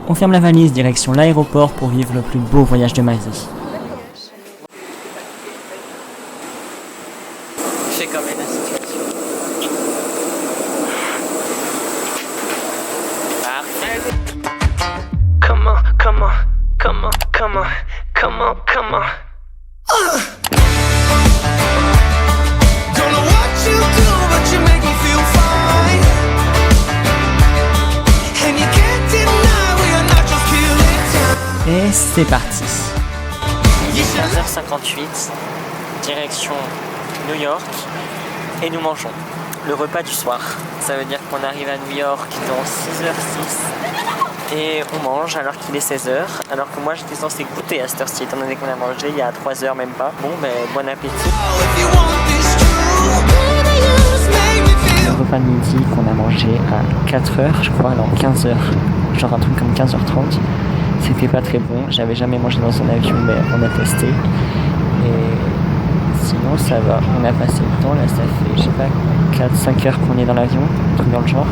On ferme la valise, direction l'aéroport pour vivre le plus beau voyage de ma vie. Fais comme la situation. Parfait. Come on, come on, come on, come on, come on, come on. Don't know what you do, but you make me feel fine. And you can't deny we are not just killing time. Et c'est parti. 15h58, direction New York, et nous mangeons le repas du soir. Ça veut dire qu'on arrive à New York dans 6h06 et on mange alors qu'il est 16h, alors que moi j'étais censé goûter à cette heure-ci étant donné qu'on a mangé il y a 3h même pas. Bon ben bon appétit. Le repas de midi qu'on a mangé à 4h je crois, non 15h, genre un truc comme 15h30. C'était pas très bon, j'avais jamais mangé dans un avion mais on a testé. Et sinon ça va, on a passé le temps, là ça fait je sais pas 4-5 heures qu'on est dans l'avion, un truc dans le genre.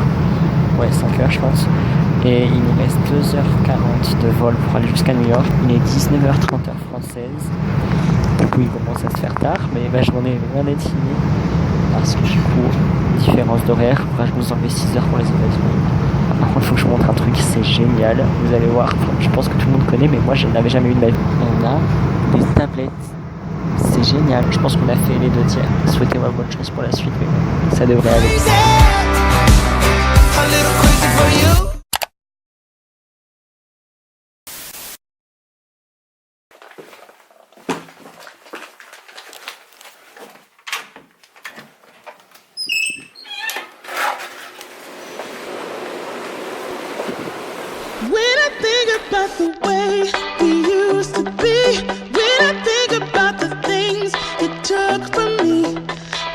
Ouais 5 heures je pense. Et il nous reste 2h40 de vol pour aller jusqu'à New York. Il est 19h30 heure française. Du coup il commence à se faire tard, mais ma journée est loin d'être finie. Parce que du coup, différence d'horaire, je vous enlever 6 heures pour les États-Unis. Par contre il faut que je vous montre un truc, c'est génial. Vous allez voir, je pense que tout le monde connaît, mais moi je n'avais jamais eu de ma vie. On a des tablettes. C'est génial, je pense qu'on a fait les 2 tiers. Souhaitez-moi bonne chance pour la suite, mais bon, ça devrait aller. When I think about the way we used to be, when I think about the things you took from me,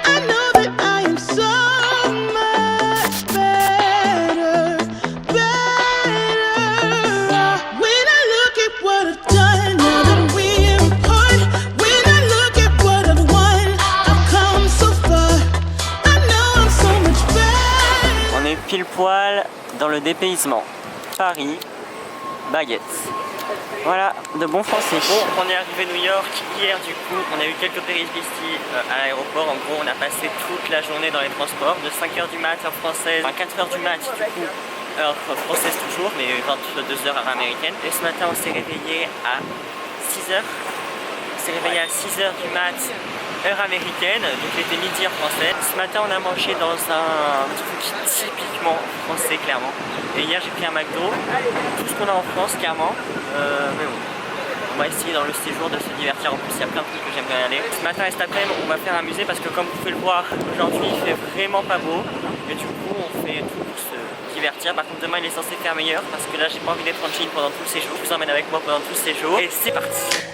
I know that I am so much better, better. When I look at what I've done, now that we're apart, when I look at what I've won, I've come so far, I know I'm so much better. On est pile poil dans le dépaysement. Paris, baguette. Voilà, de bon français. Bon, on est arrivé à New York hier du coup, on a eu quelques péripéties à l'aéroport. En gros, on a passé toute la journée dans les transports, de 5h du mat heure française, à 4h du mat du coup, heure française toujours, mais 22h heure américaine. Et ce matin, on s'est réveillé à 6h. On s'est réveillé à 6h du mat heure américaine, donc il était midi heure française. Ce matin on a mangé dans un truc typiquement français clairement. Et hier j'ai pris un McDo, tout ce qu'on a en France clairement, mais bon. On va essayer dans le séjour de se divertir, en plus il y a plein de trucs que j'aimerais aller. Ce matin et cet après-midi on va faire un musée parce que comme vous pouvez le voir, aujourd'hui il fait vraiment pas beau. Et du coup on fait tout pour se divertir. Par contre demain il est censé faire meilleur parce que là j'ai pas envie d'être en jean pendant tout le séjour. Je vous emmène avec moi pendant tout le séjour et c'est parti.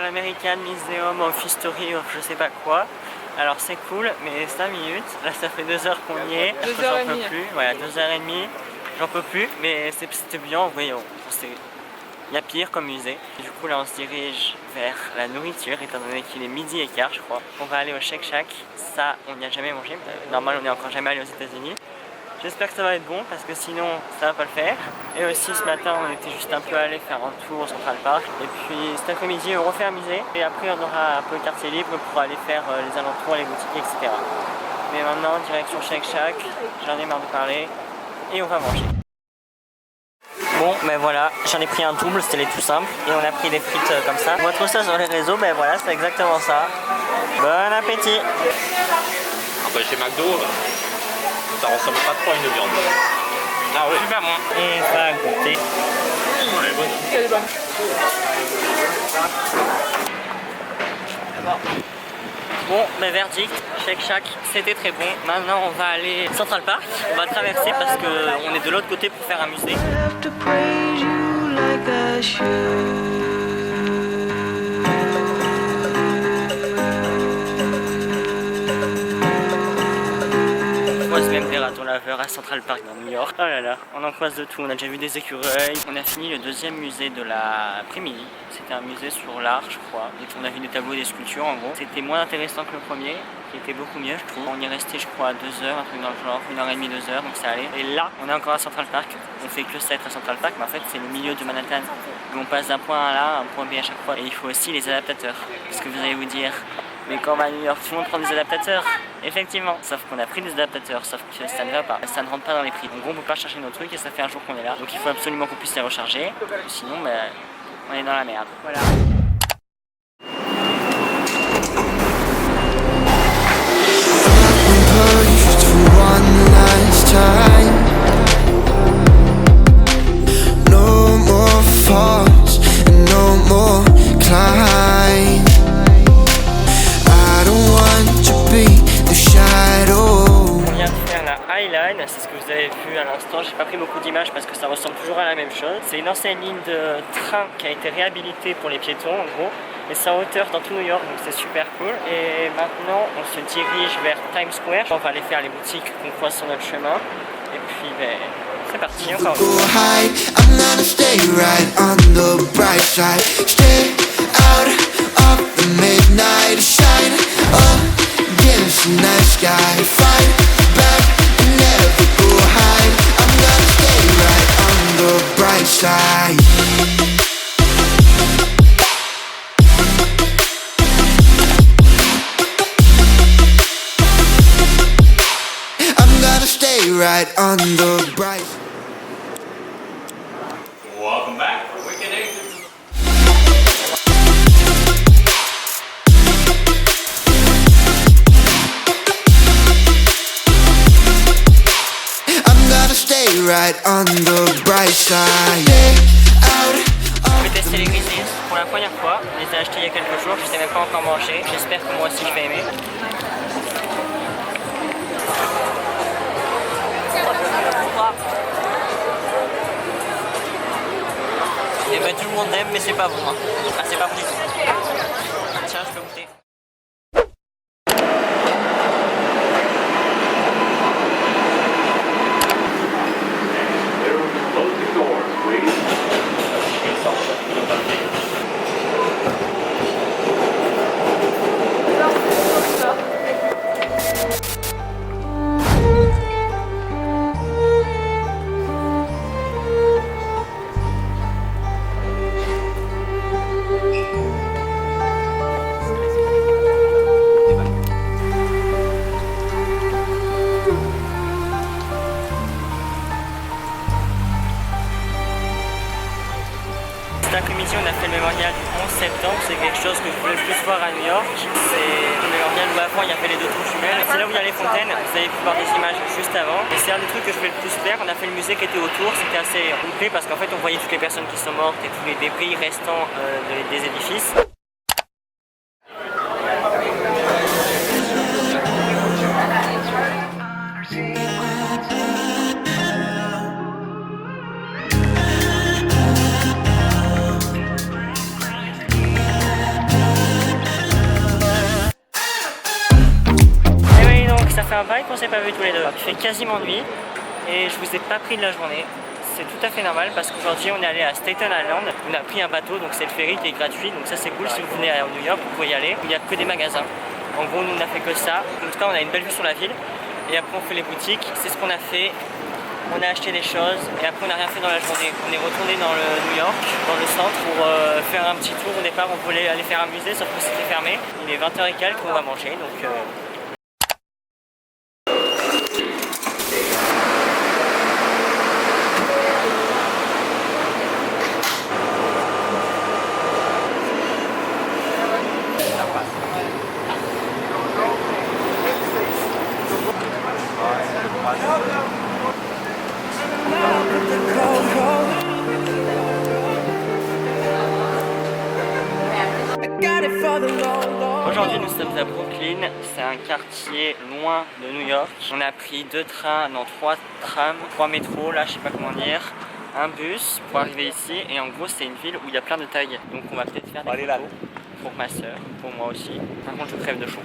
American Museum of History of je sais pas quoi. Alors c'est cool, mais 5 minutes. Là ça fait 2 heures qu'on y est. 2h30. Ouais, 2h30. J'en peux plus, mais c'était bien. Oui, il y a pire comme musée. Du coup là on se dirige vers la nourriture, étant donné qu'il est midi et quart je crois. On va aller au Shake Shack. Ça on n'y a jamais mangé. Normal on n'y est encore jamais allé aux États-Unis. J'espère que ça va être bon parce que sinon ça va pas le faire. Et aussi ce matin on était juste un peu allé faire un tour au Central Park. Et puis cet après-midi on refait un musée. Et après on aura un peu le quartier libre pour aller faire les alentours, les boutiques, etc. Mais maintenant direction Shake Shack, j'en ai marre de parler. Et on va manger. Bon ben voilà, j'en ai pris un double, c'était les tout simples. Et on a pris des frites comme ça. On va trouver ça sur les réseaux, ben voilà c'est exactement ça. Bon appétit. Après chez McDo, ça ressemble pas trop à une viande. Ah oui. Super bon. Et ça a goûté. Elle est bonne. Elle est bonne. Bon, mais verdict, Shake Shack, c'était très bon. Maintenant, on va aller Central Park. On va traverser parce qu'on est de l'autre côté pour faire un musée. Moi, c'est même des ratons laveurs à à Central Park dans New York. Oh là là, on en croise de tout, on a déjà vu des écureuils. On a fini le deuxième musée de l'après-midi. C'était un musée sur l'art, je crois. Et on a vu des tableaux et des sculptures en gros. C'était moins intéressant que le premier, qui était beaucoup mieux je trouve. On y est resté je crois 2 heures, un truc dans le genre, 1h30, 2 heures, donc ça allait. Et là, on est encore à Central Park. On fait que ça être à Central Park, mais en fait c'est le milieu de Manhattan. On passe d'un point A là à un point B à chaque fois. Et il faut aussi les adaptateurs. Parce que vous allez vous dire, mais quand on va à New York, tout le monde prend des adaptateurs. Effectivement, sauf qu'on a pris des adaptateurs, sauf que ça ne va pas, ça ne rentre pas dans les prix. En gros, on peut pas chercher nos trucs et ça fait un jour qu'on est là. Donc il faut absolument qu'on puisse les recharger. Sinon, on est dans la merde. Voilà. C'est ce que vous avez vu à l'instant, j'ai pas pris beaucoup d'images parce que ça ressemble toujours à la même chose. C'est une ancienne ligne de train qui a été réhabilitée pour les piétons en gros. Et c'est en hauteur dans tout New York, donc c'est super cool. Et maintenant on se dirige vers Times Square. On va aller faire les boutiques qu'on croise sur notre chemin. Et puis c'est parti encore. Right on the bright. Welcome back for Wicked Eight. I'm gonna stay right on the bright side. Je vais tester les Grizzlies pour la première fois. Je les ai achetés il y a quelques jours, je sais même pas encore manger. J'espère que moi aussi je vais aimer. Et bah tout le monde aime mais c'est pas bon hein. Ah c'est pas bon du tout. Tiens je peux goûter. Cet après-midi on a fait le mémorial du 11 septembre, c'est quelque chose que je voulais le plus voir à New York. C'est le mémorial où avant il y avait les 2 tours jumelles. C'est là où il y a les fontaines, vous avez pu voir des images juste avant. Et c'est un des trucs que je voulais le plus faire. On a fait le musée qui était autour, c'était assez complet parce qu'en fait on voyait toutes les personnes qui sont mortes et tous les débris restants des édifices. Ça fait un bail qu'on s'est pas vu tous les deux. Il fait quasiment nuit et je vous ai pas pris de la journée. C'est tout à fait normal parce qu'aujourd'hui on est allé à Staten Island. On a pris un bateau, donc c'est le ferry qui est gratuit. Donc ça c'est cool, si vous venez à New York, vous pouvez y aller. Il n'y a que des magasins. En gros nous on a fait que ça. En tout cas on a une belle vue sur la ville. Et après on fait les boutiques. C'est ce qu'on a fait. On a acheté des choses et après on n'a rien fait dans la journée. On est retourné dans le New York, dans le centre pour faire un petit tour. Au départ on voulait aller faire un musée sauf que c'était fermé. Il est 20h et quelques, on va manger donc... Aujourd'hui nous sommes à Brooklyn, c'est un quartier loin de New York. On a pris 2 trains, non 3 trams, 3 métros, là je sais pas comment dire, un bus pour arriver ici et en gros c'est une ville où il y a plein de tags. Donc on va peut-être faire des photos pour ma soeur, pour moi aussi. Par contre je crève de chaud.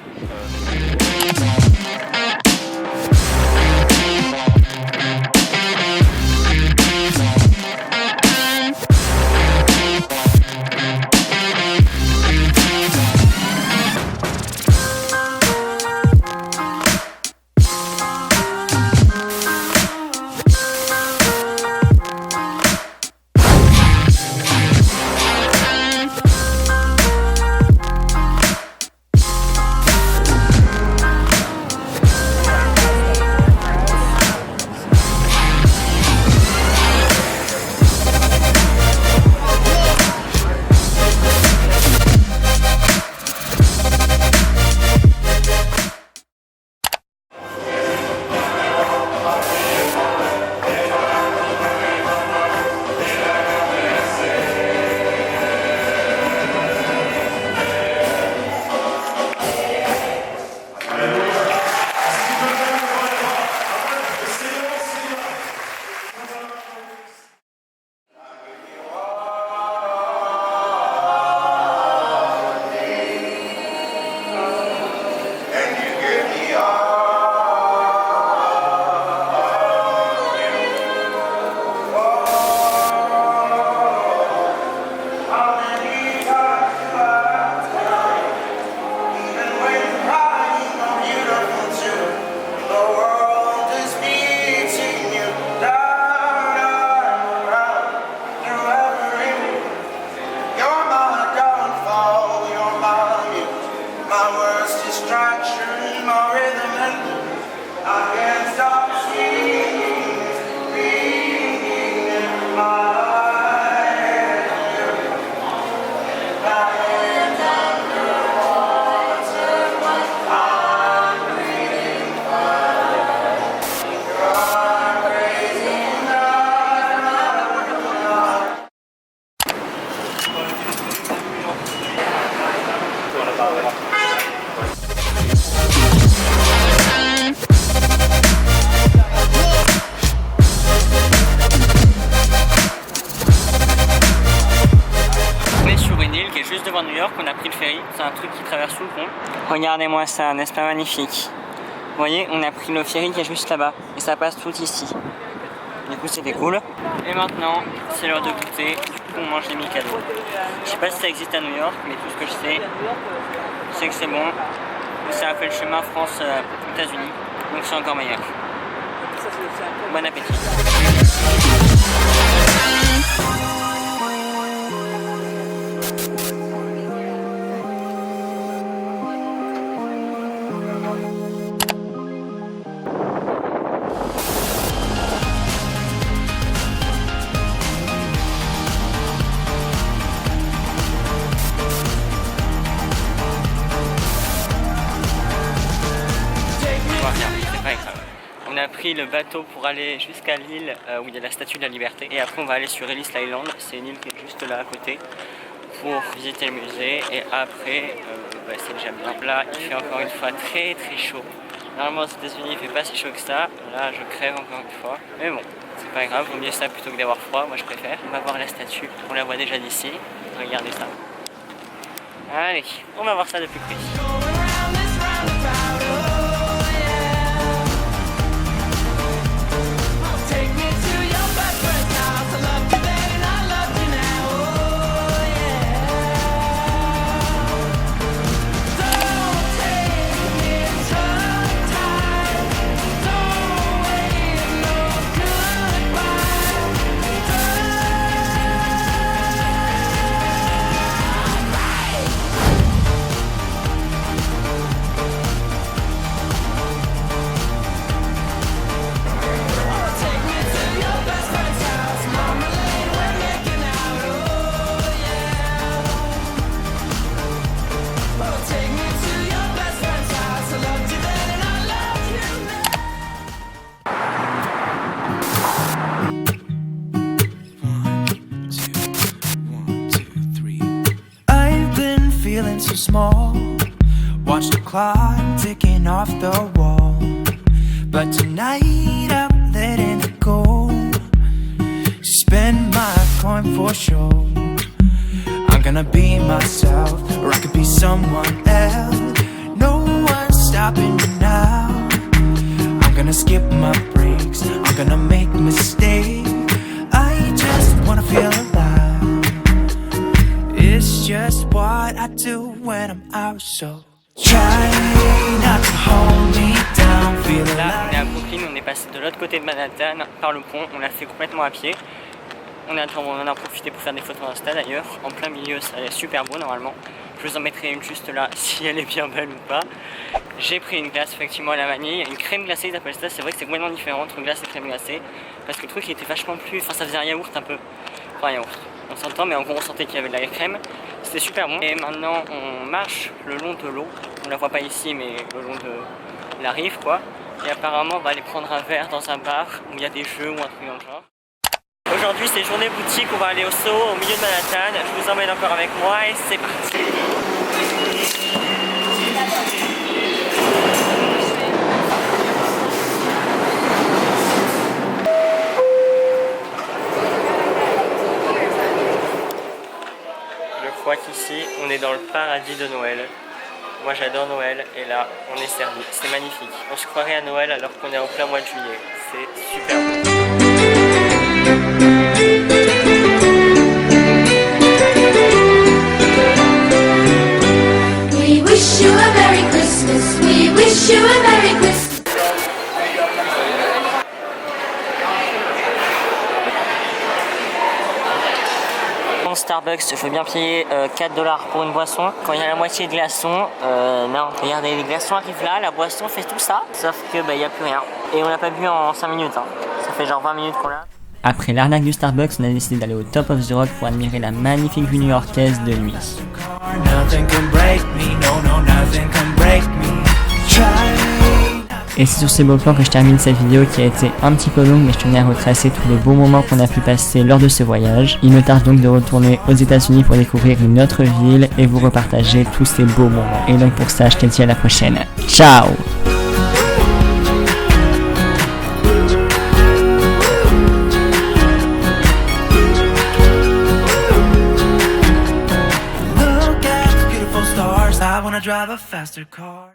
à New York, on a pris le ferry, c'est un truc qui traverse tout le pont. Regardez-moi ça, n'est-ce pas magnifique? Vous voyez, on a pris le ferry qui est juste là-bas et ça passe tout ici. Du coup c'était cool. Et maintenant, c'est l'heure de goûter. Du coup on mange les Mikado. Je sais pas si ça existe à New York, mais tout ce que je sais, c'est que c'est bon. Ça a fait le chemin France-États-Unis, donc c'est encore meilleur. Bon appétit. On a pris le bateau pour aller jusqu'à l'île où il y a la Statue de la Liberté et après on va aller sur Ellis Island, c'est une île qui est juste là à côté pour visiter le musée et après c'est déjà bien. Là il fait encore une fois très chaud. Normalement aux États-Unis il fait pas si chaud que ça, là je crève encore une fois, mais bon c'est pas grave, vaut mieux ça plutôt que d'avoir froid, moi je préfère. On va voir la statue, on la voit déjà d'ici, regardez ça. Allez, on va voir ça de plus près. So small, watch the clock ticking off the wall. But tonight I'm letting it go. Spend my coin for sure. I'm gonna be myself, or I could be someone else. No one's stopping me now. I'm gonna skip my breaks, I'm gonna make mistakes. I just wanna feel alive. It's just what I do when I'm out, so try not to hold me down, feel alive. Là, on est à Brooklyn, on est passé de l'autre côté de Manhattan par le pont, on l'a fait complètement à pied. On en a profité pour faire des photos Insta d'ailleurs, en plein milieu, ça est super beau normalement. Je vous en mettrai une juste là, si elle est bien belle ou pas. J'ai pris une glace effectivement à la vanille, une crème glacée ils appellent ça, c'est vrai que c'est complètement différent entre glace et crème glacée. Parce que le truc il était vachement plus, enfin ça faisait un yaourt un peu, enfin un yaourt. On s'entend, mais en gros on sentait qu'il y avait de la crème. C'était super bon. Et maintenant on marche le long de l'eau. On la voit pas ici, mais le long de la rive quoi. Et apparemment on va aller prendre un verre dans un bar où il y a des jeux ou un truc dans le genre. Aujourd'hui c'est journée boutique, on va aller au Soho, au milieu de Manhattan. Je vous emmène encore avec moi et c'est parti. Je crois qu'ici on est dans le paradis de Noël. Moi j'adore Noël et là on est servi, c'est magnifique. On se croirait à Noël alors qu'on est en plein mois de juillet, c'est super beau. We wish you a Merry Christmas, we wish you a Merry Christmas. Starbucks, je veux bien payer 4 $ pour une boisson. Quand il y a la moitié de glaçons, non. Regardez, les glaçons arrivent là, la boisson fait tout ça, sauf que il n'y a plus rien. Et on l'a pas bu en 5 minutes, hein. Ça fait genre 20 minutes qu'on l'a. Après l'arnaque du Starbucks, on a décidé d'aller au Top of the Rock pour admirer la magnifique vue new-yorkaise de nuit. Et c'est sur ces beaux plans que je termine cette vidéo qui a été un petit peu longue, mais je tenais à retracer tous les beaux moments qu'on a pu passer lors de ce voyage. Il me tarde donc de retourner aux États-Unis pour découvrir une autre ville et vous repartager tous ces beaux moments. Et donc pour ça, je te dis à la prochaine. Ciao! Look at wanna drive a faster car.